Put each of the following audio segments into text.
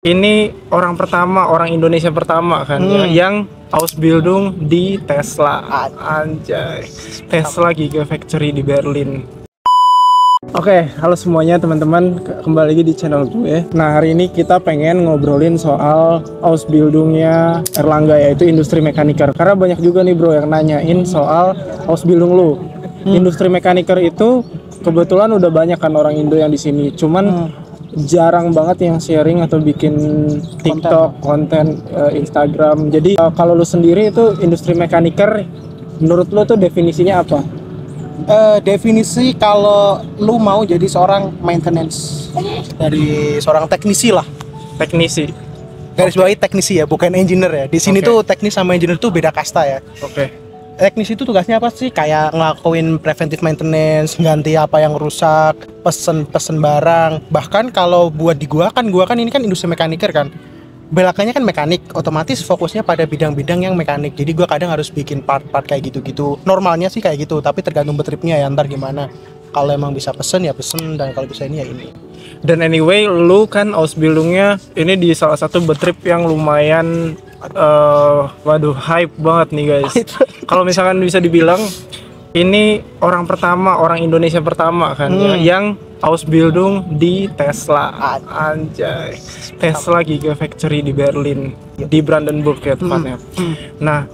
Ini orang pertama, orang Indonesia pertama kan ya, yang Ausbildung di Tesla. Anjay, Tesla Gigafactory di Berlin. Oke, halo semuanya teman-teman, kembali lagi di channel gue. Nah, hari ini kita pengen ngobrolin soal Ausbildungnya Erlangga, yaitu industri mekaniker. Karena banyak juga nih bro yang nanyain soal Ausbildung lu. Industri mekaniker itu kebetulan udah banyak kan orang Indo yang di sini. Cuman jarang banget yang sharing atau bikin TikTok, konten Instagram. Jadi kalau lu sendiri itu industri mekaniker, menurut lu tuh definisinya apa? Definisi kalau lu mau jadi seorang maintenance, dari seorang teknisi lah. Teknisi. Garis bawahi teknisi ya, bukan engineer ya. Di sini tuh teknis sama engineer tuh beda kasta ya. Teknisi itu tugasnya apa sih? Kayak ngelakuin preventive maintenance, ganti apa yang rusak, pesen barang. Bahkan kalau buat di gua kan ini kan industri mekaniker kan. Belakangnya kan mekanik, otomatis fokusnya pada bidang-bidang yang mekanik. Jadi gua kadang harus bikin part-part kayak gitu-gitu. Normalnya sih kayak gitu, tapi tergantung betripnya ya, ntar gimana. Kalau emang bisa pesen ya pesen, dan kalau bisa ini ya ini. Dan anyway, lu kan Ausbildungnya ini di salah satu betrip yang lumayan waduh, hype banget nih guys. Kalau misalkan bisa dibilang ini orang pertama, orang Indonesia pertama kan ya, yang Ausbildung di Tesla. Anjay, Tesla Gigafactory di Berlin, di Brandenburg ya tempatnya. Nah,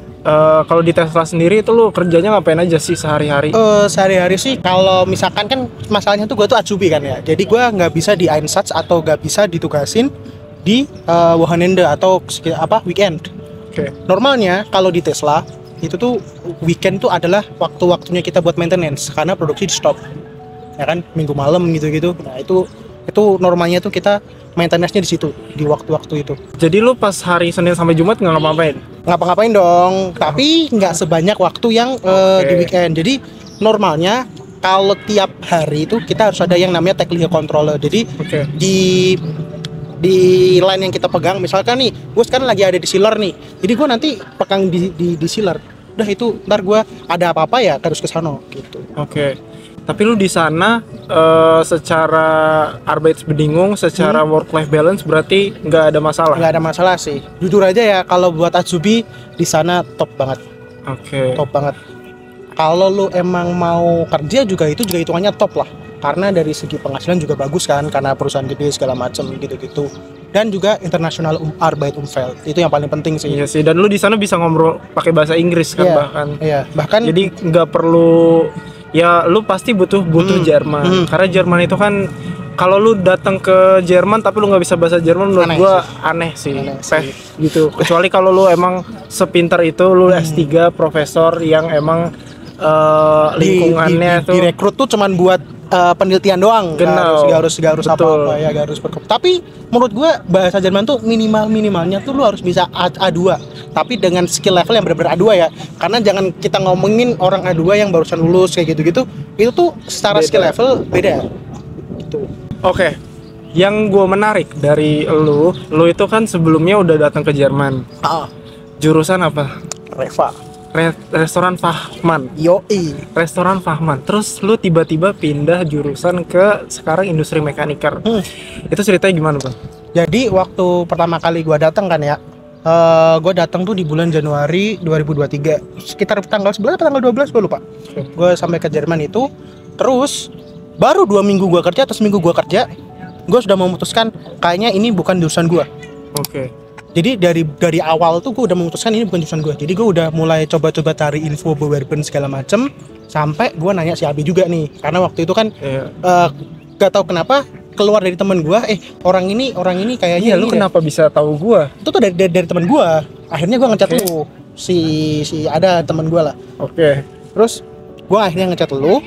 kalau di Tesla sendiri itu lu kerjanya ngapain aja sih sehari-hari? Sehari-hari sih kalau misalkan kan masalahnya tuh gue tuh Azubi kan ya. Jadi gue nggak bisa di Einsatz atau nggak bisa ditugasin di Wochenende atau weekend. Normalnya kalau di Tesla itu tuh weekend tuh adalah waktu-waktunya kita buat maintenance karena produksi di stop. Ya kan, minggu malam gitu-gitu. Nah, itu normalnya tuh kita maintenance-nya di situ di waktu-waktu itu. Jadi lu pas hari Senin sampai Jumat nggak ngapa-ngapain? Ngapa-ngapain dong, tapi nggak sebanyak waktu yang di weekend. Jadi normalnya kalau tiap hari itu kita harus ada yang namanya technical controller. Jadi di line yang kita pegang, misalkan nih gue sekarang lagi ada di sealer nih, jadi gue nanti pegang di sealer. Udah itu ntar gue ada apa-apa ya harus ke sana gitu. Tapi lu di sana secara Arbeitsbedingung, secara work life balance berarti nggak ada masalah? Nggak ada masalah sih, jujur aja ya, kalau buat Azubi di sana top banget. Top banget. Kalau lu emang mau kerja juga itu juga hitungannya top lah, karena dari segi penghasilan juga bagus kan, karena perusahaan gede segala macam gitu-gitu. Dan juga internasional Arbeitumfeld, itu yang paling penting sih. Iya sih, dan lu di sana bisa ngobrol pakai bahasa Inggris kan bahkan jadi nggak perlu ya, lu pasti butuh Jerman. Karena Jerman itu kan kalau lu datang ke Jerman tapi lu nggak bisa bahasa Jerman, menurut gua aneh sih. Gitu. Kecuali kalau lu emang sepintar itu, lu S3 profesor yang emang lingkungannya tuh direkrut tuh cuman buat penelitian doang, gak harus apa-apa ya, gak harus tapi menurut gue bahasa Jerman tuh minimalnya tuh lu harus bisa A2, tapi dengan skill level yang benar-benar A2 ya, karena jangan kita ngomongin orang A2 yang barusan lulus kayak gitu-gitu, itu tuh secara skill level beda gitu. Yang gue menarik dari lu itu kan sebelumnya udah datang ke Jerman. Jurusan apa? Restoran Fachmann. Restoran Fachmann. Terus lu tiba-tiba pindah jurusan ke sekarang industri mekaniker. Itu ceritanya gimana, Bang? Jadi waktu pertama kali gua datang kan ya, gua datang tuh di bulan Januari 2023. Sekitar tanggal 11 atau tanggal 12 gua lupa. Gua sampai ke Jerman itu, terus baru 2 minggu gua kerja atau seminggu gua kerja, gua sudah memutuskan kayaknya ini bukan jurusan gua. Jadi dari awal tuh gue udah memutuskan ini bukan jurusan gue. Jadi gue udah mulai coba-coba cari info bewerben segala macem, sampai gue nanya si Abi juga nih, karena waktu itu kan gak tahu kenapa keluar dari teman gue, orang ini kayaknya. Lu kenapa bisa tahu gue? Itu tuh dari teman gue. Akhirnya gue ngechat lu, si ada teman gue lah. Terus gue akhirnya ngechat lu,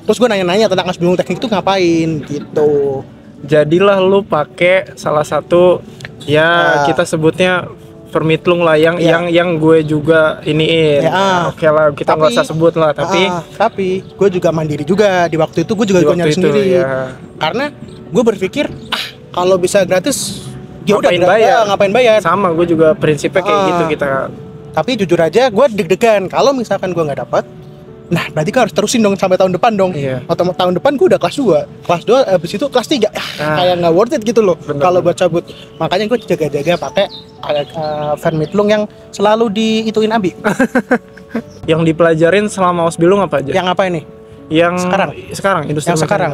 terus gue nanya-nanya tentang Ausbildung teknik itu ngapain gitu. Jadilah lu pakai salah satu kita sebutnya Vermittlung lah, yang gue juga iniin. Oke lah, kita nggak usah sebut lah, tapi gue juga mandiri juga di waktu itu. Gue juga nyari sendiri karena gue berpikir kalau bisa gratis ya udah ngapain bayar. Sama, gue juga prinsipnya kayak gitu kita. Tapi jujur aja gue deg-degan kalau misalkan gue nggak dapat, Nah, berarti gue harus terusin dong sampai tahun depan dong. Iya. Atau tahun depan gue udah kelas 2. Kelas 2 habis itu kelas 3. Kayak nggak worth it gitu loh kalau buat cabut. Makanya gue jaga-jaga pakai Van Midlung yang selalu diituin Abi. Yang dipelajarin selama Ausbildung apa aja? Yang apa ini? Yang sekarang industri yang sekarang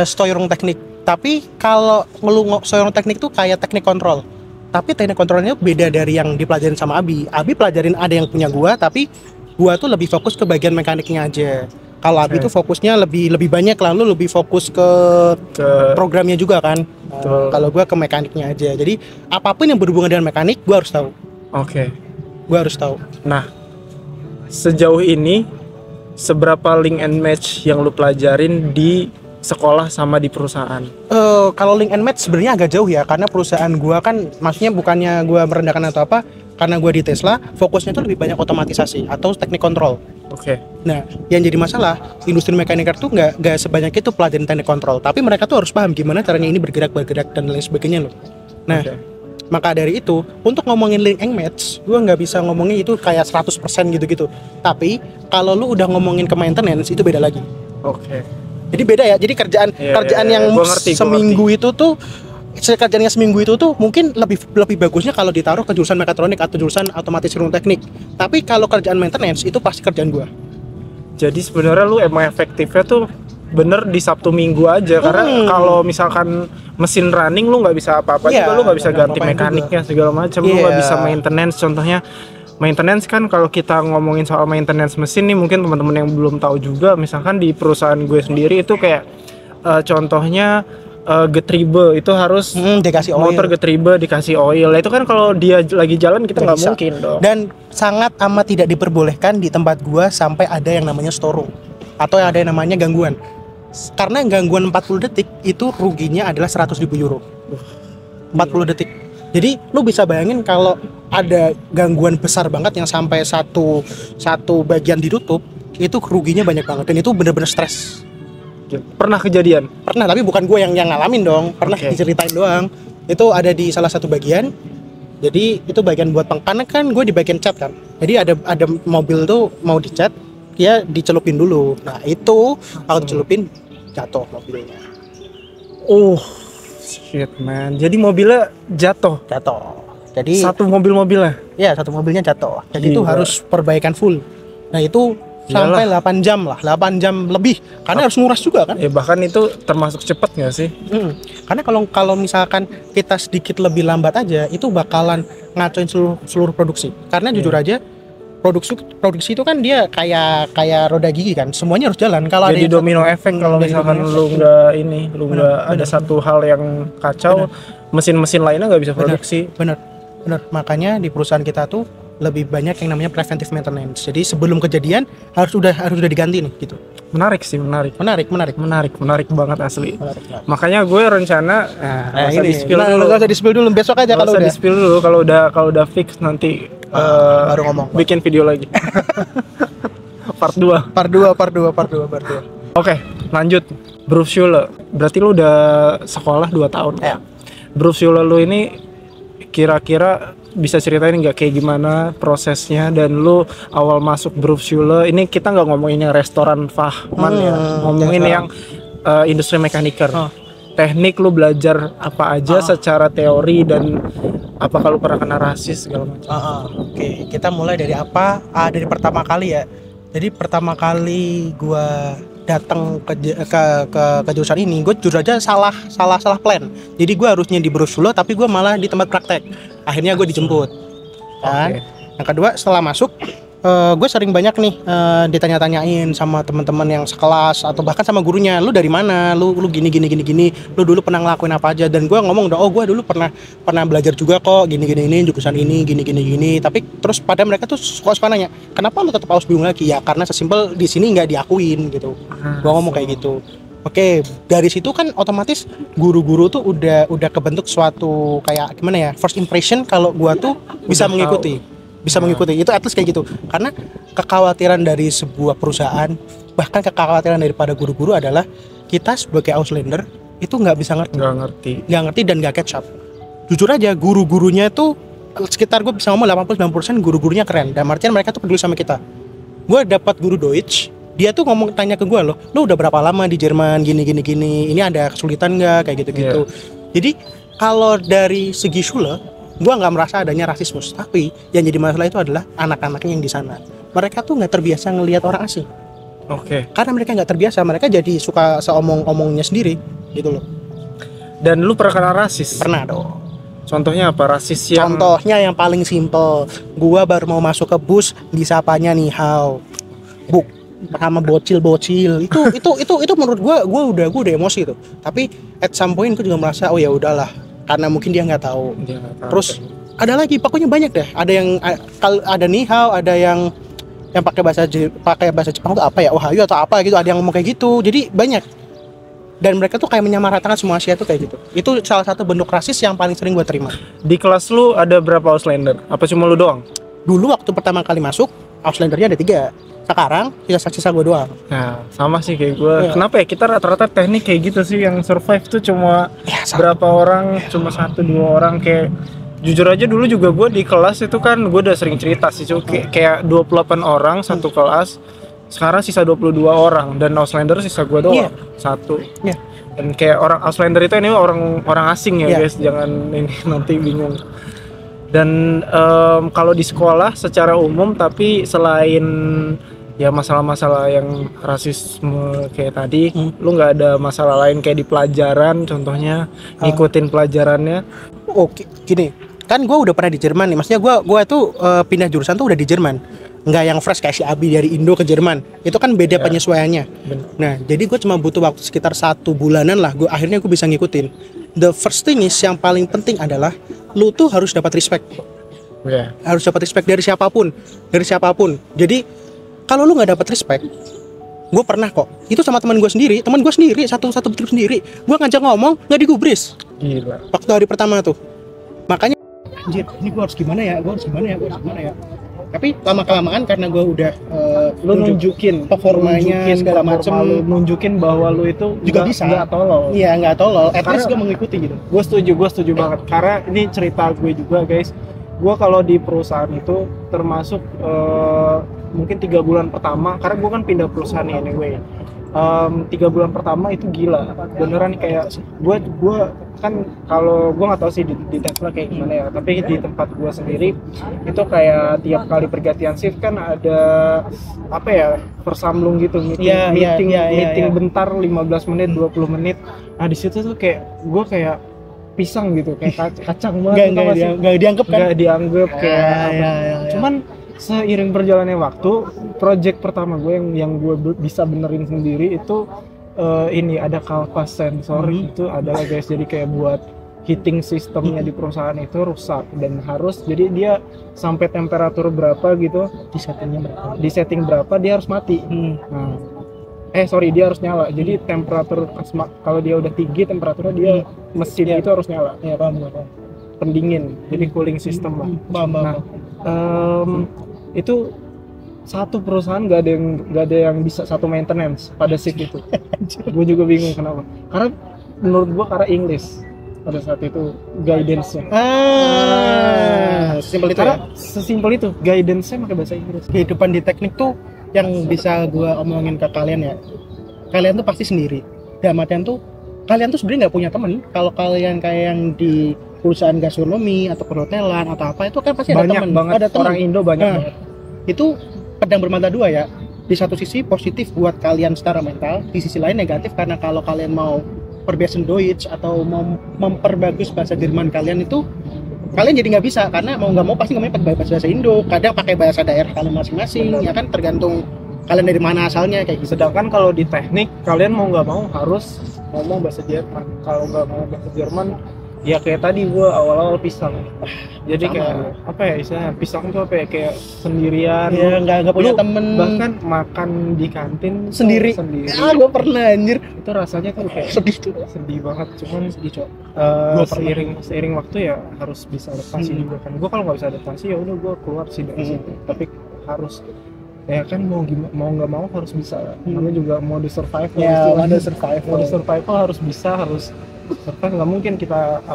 Steuerung teknik. Tapi kalau Steuerung teknik tuh kayak teknik kontrol. Tapi teknik kontrolnya beda dari yang dipelajarin sama Abi. Abi pelajarin ada yang punya gua, tapi gua tuh lebih fokus ke bagian mekaniknya aja. Kalau Abi tuh fokusnya lebih banyak, lalu lebih fokus ke programnya juga kan. Kalau gua ke mekaniknya aja. Jadi apapun yang berhubungan dengan mekanik, gua harus tahu. Oke. Gua harus tahu. Nah, sejauh ini seberapa link and match yang lu pelajarin di sekolah sama di perusahaan? Kalau link and match sebenarnya agak jauh ya, karena perusahaan gua kan, maksudnya bukannya gua merendahkan atau apa, karena gua di Tesla fokusnya tuh lebih banyak otomatisasi atau teknik kontrol. Oke. Nah, yang jadi masalah industri mekaniker tuh nggak sebanyak itu pelajaran teknik kontrol, tapi mereka tuh harus paham gimana caranya ini bergerak dan lain sebagainya loh. Nah, maka dari itu untuk ngomongin link and match, gua nggak bisa ngomongin itu kayak 100% gitu-gitu. Tapi kalau lu udah ngomongin ke maintenance itu beda lagi. Oke. Jadi beda ya. Jadi kerjaan yang seminggu itu tuh kerjaannya seminggu itu tuh mungkin lebih bagusnya kalau ditaruh ke jurusan mekatronik atau jurusan otomatis ruang teknik. Tapi kalau kerjaan maintenance itu pasti kerjaan gua. Jadi sebenarnya lu emang efektifnya tuh bener di Sabtu Minggu aja, karena kalau misalkan mesin running lu nggak bisa apa-apa juga, lu nggak bisa ganti mekaniknya segala macam, lu nggak bisa maintenance. Contohnya maintenance kan, kalau kita ngomongin soal maintenance mesin nih, mungkin teman-teman yang belum tahu juga, misalkan di perusahaan gue sendiri itu kayak contohnya getribe itu harus dikasih oil. Motor getribe dikasih oil. Itu kan kalau dia lagi jalan kita nggak mungkin dong. Dan sangat amat tidak diperbolehkan di tempat gua sampai ada yang namanya storeroom atau ada yang namanya gangguan. Karena gangguan 40 detik itu ruginya adalah 100.000 euro. 40 detik. Jadi lu bisa bayangin kalau ada gangguan besar banget yang sampai satu bagian ditutup, itu ruginya banyak banget dan itu bener-bener stres. Pernah kejadian? Pernah, tapi bukan gue yang ngalamin dong. Pernah diceritain doang. Itu ada di salah satu bagian. Jadi itu bagian buat karena kan gue di bagian cat kan. Jadi ada mobil tuh mau dicat, dia dicelupin dulu. Nah itu aku dicelupin, jatuh mobilnya. Shit man. Jadi mobilnya jatuh. Jadi satu mobilnya? Iya, satu mobilnya jatuh. Jadi itu harus perbaikan full. Nah itu sampai 8 jam lah, 8 jam lebih. Karena harus nguras juga kan. Ya bahkan itu termasuk cepat nggak sih? Karena kalau misalkan kita sedikit lebih lambat aja, itu bakalan ngacoin seluruh produksi. Karena jujur aja, produksi itu kan dia kayak roda gigi kan, semuanya harus jalan. Kalau jadi ada domino efek kalau misalkan lu nggak ada satu hal yang kacau, mesin-mesin lainnya nggak bisa produksi. Bener. Makanya di perusahaan kita tuh lebih banyak yang namanya preventive maintenance. Jadi sebelum kejadian harus udah diganti nih gitu. Menarik sih, menarik banget asli. Menarik. Makanya gue rencana ini nggak usah di-spill dulu, besok aja kalau udah. Di-spill dulu kalau udah fix nanti baru ngomong. Bikin video lagi. Part 2. Oke, lanjut. Berufsschule. Berarti lu udah sekolah 2 tahun. Ya. Berufsschule lu ini kira-kira bisa ceritain nggak kayak gimana prosesnya, dan lu awal masuk Berufsschule ini, kita nggak ngomongin yang restoran Fahman ya, ngomongin yang industri mekaniker. Teknik lu belajar apa aja secara teori, dan apa kalau pernah kena rasis segala macam. Oke, kita mulai dari apa? Dari pertama kali ya. Jadi pertama kali gua datang ke jurusan ini, gue jujur aja salah plan. Jadi gue harusnya di Berufsschule, tapi gue malah di tempat praktek. Akhirnya gue dijemput. Kan? Yang kedua, setelah masuk, gue sering banyak nih ditanya-tanyain sama teman-teman yang sekelas atau bahkan sama gurunya, lu dari mana, lu gini, lu dulu pernah ngelakuin apa aja. Dan gue ngomong dong, gue dulu pernah belajar juga kok, gini jurusan ini, gini. Tapi terus pada mereka tuh suka nanya, kenapa lu tetap Ausbildung lagi? Ya karena sesimpel di sini nggak diakuin gitu. Gue ngomong kayak gitu. Oke, dari situ kan otomatis guru-guru tuh udah kebentuk suatu kayak gimana ya, first impression kalau gue tuh bisa mengikuti. Itu at least kayak gitu. Karena kekhawatiran dari sebuah perusahaan, bahkan kekhawatiran daripada guru-guru adalah kita sebagai Auslander itu nggak ngerti dan nggak catch up. Jujur aja, guru-gurunya itu sekitar gue bisa ngomong 80-90% guru-gurunya keren, dan artinya mereka tuh peduli sama kita. gue dapat guru Deutsch, dia tuh tanya ke gue loh, lu udah berapa lama di Jerman, gini, ini ada kesulitan nggak kayak gitu. Jadi kalau dari segi Schule, gue nggak merasa adanya rasisme, tapi yang jadi masalah itu adalah anak-anaknya yang di sana. Mereka tuh nggak terbiasa ngelihat orang asing. Karena mereka nggak terbiasa, mereka jadi suka seomong-omongnya sendiri gitu loh. Dan lu pernah kena rasis? Pernah dong. Contohnya apa? Rasis yang... Contohnya yang paling simple, gua baru mau masuk ke bus, disapanya nih how, buk, sama bocil. Itu menurut gua udah emosi tuh. Tapi at some point gua juga merasa oh ya udahlah, karena mungkin dia nggak tahu. Terus ada lagi, pokoknya banyak deh. Ada yang ada nih how, ada yang pakai bahasa Jepang tuh apa ya, Ohayo atau apa gitu, ada yang ngomong kayak gitu. Jadi banyak. Dan mereka tuh kayak menyamaratakan semua Asia tuh kayak gitu. Itu salah satu bentuk rasis yang paling sering gue terima. Di kelas lu ada berapa Auslander? Apa cuma lu doang? Dulu waktu pertama kali masuk, Auslandernya ada 3. Sekarang sisa gue doang. Nah, sama sih kayak gue. Kenapa ya kita rata-rata teknik kayak gitu sih, yang survive tuh cuma berapa orang, cuma 1-2 orang. Kayak jujur aja dulu juga gue di kelas itu kan gue udah sering cerita sih, kayak 28 orang satu kelas. Sekarang sisa 22 orang dan Auslander sisa gue doang, 1. Dan kayak orang Auslander itu ini orang asing ya guys, jangan ini nanti bingung. Dan kalau di sekolah secara umum, tapi selain ya masalah-masalah yang rasisme kayak tadi, lu nggak ada masalah lain kayak di pelajaran, contohnya ngikutin pelajarannya? Oke, gini, kan gue udah pernah di Jerman nih, maksudnya gue tuh pindah jurusan tuh udah di Jerman, nggak yang fresh kayak si Abi dari Indo ke Jerman, itu kan beda penyesuaiannya. Nah, jadi gue cuma butuh waktu sekitar 1 bulanan lah, akhirnya gue bisa ngikutin. The first thing is, yang paling penting adalah lu tuh harus dapat respect. Harus dapat respect dari siapapun. Jadi kalau lu nggak dapat respect, gue pernah kok itu sama teman gue sendiri, satu grup sendiri, gue ngajak ngomong nggak digubris. Gila. Waktu hari pertama tuh, makanya anjir, ini gue harus gimana ya. Tapi lama kelamaan karena gue udah lu nunjukin performanya segala macam, nunjukin bahwa lu itu juga bisa nggak tolol. Iya, nggak tolol. At least gue mengikuti gitu. Gue setuju banget. Karena ini cerita gue juga guys. Gue kalau di perusahaan itu termasuk mungkin 3 bulan pertama, karena gue kan pindah perusahaan anyway. 3 bulan pertama itu gila, beneran kayak gue kan, kalau gue nggak tahu sih di Tesla kayak gimana ya, tapi di tempat gue sendiri itu kayak tiap kali pergantian shift kan ada apa ya, persamlung gitu, meeting bentar 15 menit 20 menit. Nah di situ tuh kayak gue kayak pisang gitu, kayak kacang banget. Nggak dianggap kan? Nggak dianggap kayak cuman seiring berjalannya waktu, project pertama gue yang gue bisa benerin sendiri itu ini ada Kalpas sensor itu adalah guys, jadi kayak buat heating sistemnya di perusahaan itu rusak dan harus, jadi dia sampai temperatur berapa gitu, di setting berapa dia harus mati. Dia harus nyala. Jadi temperatur kalau dia udah tinggi temperaturnya, dia mesin itu harus nyala. Ya, paham. Pendingin, jadi cooling system lah. Itu satu perusahaan nggak ada yang bisa satu maintenance pada shift itu. Gue juga bingung kenapa. Karena menurut gue karena English pada saat itu guidance-nya. Sesimpel itu. Karena sesimpel itu guidance-nya pakai bahasa Inggris. Kehidupan di teknik tuh yang bisa gue omongin ke kalian ya. Kalian tuh pasti sendiri. Dalam artian tuh kalian tuh sebenarnya nggak punya temen. Kalau kalian kayak yang di perusahaan gastronomi atau perhotelan atau apa, itu kan pasti banyak ada teman. Banget. Ada temen. Orang Indo banyak banget. Itu pedang bermata dua ya. Di satu sisi positif buat kalian secara mental, di sisi lain negatif, karena kalau kalian mau perbesen Deutsch atau mau memperbagus bahasa Jerman kalian itu, kalian jadi nggak bisa, karena mau nggak mau pasti ngomongnya pakai bahasa Indo, kadang pakai bahasa daerah kalian masing-masing. Ya kan, tergantung kalian dari mana asalnya kayak gitu. Sedangkan kalau di teknik kalian mau nggak mau harus ngomong bahasa Jerman. Kalau nggak mau bahasa Jerman, ya kayak tadi gue awal-awal pisang. Jadi sama. Kayak apa ya istilahnya, pisang tuh apa ya, kayak sendirian. Ya nggak punya temen. Bahkan makan di kantin sendiri. Ya gue pernah anjir. Itu rasanya tuh kayak sedih banget. Cuman sedih seiring waktu ya harus bisa adaptasi juga kan. Gue kalau nggak bisa adaptasi ya udah gue keluar sih dari situ. Tapi harus ya kan, mau nggak mau harus bisa. Namanya juga mode survival. Ya, mode survival harus bisa, harus survive. Nggak mungkin kita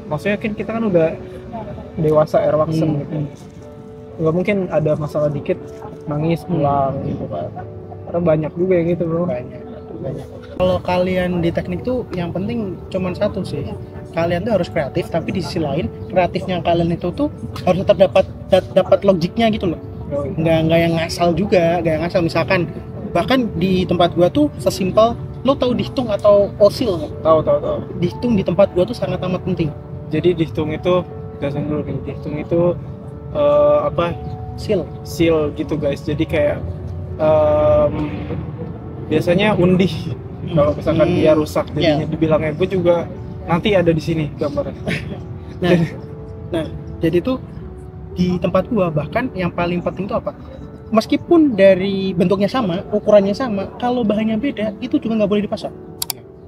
maksudnya kan kita kan udah dewasa erwachsen gitu. nggak mungkin ada masalah dikit nangis pulang gitu kan, karena banyak juga yang gitu bro. Banyak. Kalau kalian di teknik tuh yang penting cuman satu sih, kalian tuh harus kreatif, tapi di sisi lain kreatifnya kalian itu tuh harus tetap dapat logiknya gitu loh. Nggak yang ngasal juga, nggak yang ngasal. Misalkan bahkan di tempat gua tuh sesimpel, lo tahu dihitung atau osil nggak? Tahu. Dihitung di tempat gua tuh sangat amat penting. Jadi dihitung itu, jelasin dulu nih, dihitung itu apa? Seal gitu guys. Jadi kayak biasanya undih kalau misalkan dia rusak, jadinya dibilangnya. Gue juga nanti ada di sini gambarnya. nah jadi tuh di tempat gua bahkan yang paling penting tuh apa, meskipun dari bentuknya sama, ukurannya sama, kalau bahannya beda itu juga nggak boleh dipasang.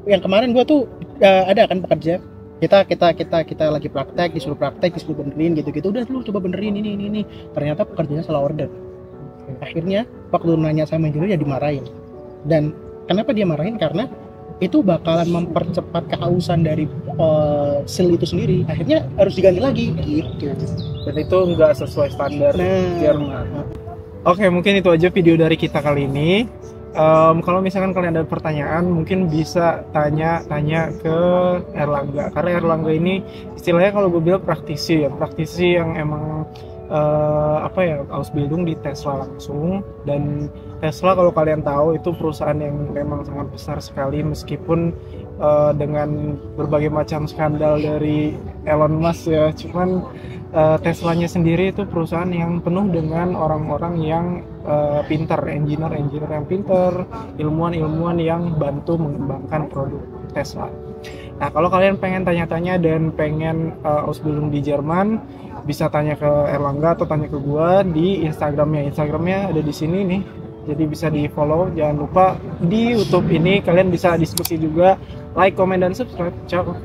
Yang kemarin gua tuh ada kan pekerja, kita lagi praktek, disuruh benerin gitu, udah lu coba benerin ini, ternyata pekerjanya salah order. Akhirnya waktu nanya sama engineer ya dimarahin. Dan kenapa dia marahin? Karena itu bakalan mempercepat keausan dari seal itu sendiri. Akhirnya harus diganti lagi gitu. Dan itu nggak sesuai standar Jerman. Oke, mungkin itu aja video dari kita kali ini. Kalau misalkan kalian ada pertanyaan, mungkin bisa tanya ke Erlangga. Karena Erlangga ini istilahnya kalau gue bilang praktisi yang emang Ausbildung di Tesla langsung. Dan Tesla kalau kalian tahu itu perusahaan yang memang sangat besar sekali, meskipun dengan berbagai macam skandal dari Elon Musk ya, cuman Teslanya sendiri itu perusahaan yang penuh dengan orang-orang yang pintar, engineer yang pintar, ilmuwan yang bantu mengembangkan produk Tesla. Nah, kalau kalian pengen tanya-tanya dan pengen Ausbildung di Jerman, bisa tanya ke Erlangga atau tanya ke gua di Instagramnya ada di sini nih, jadi bisa di follow. Jangan lupa di YouTube ini kalian bisa diskusi juga, like, comment, dan subscribe. Ciao.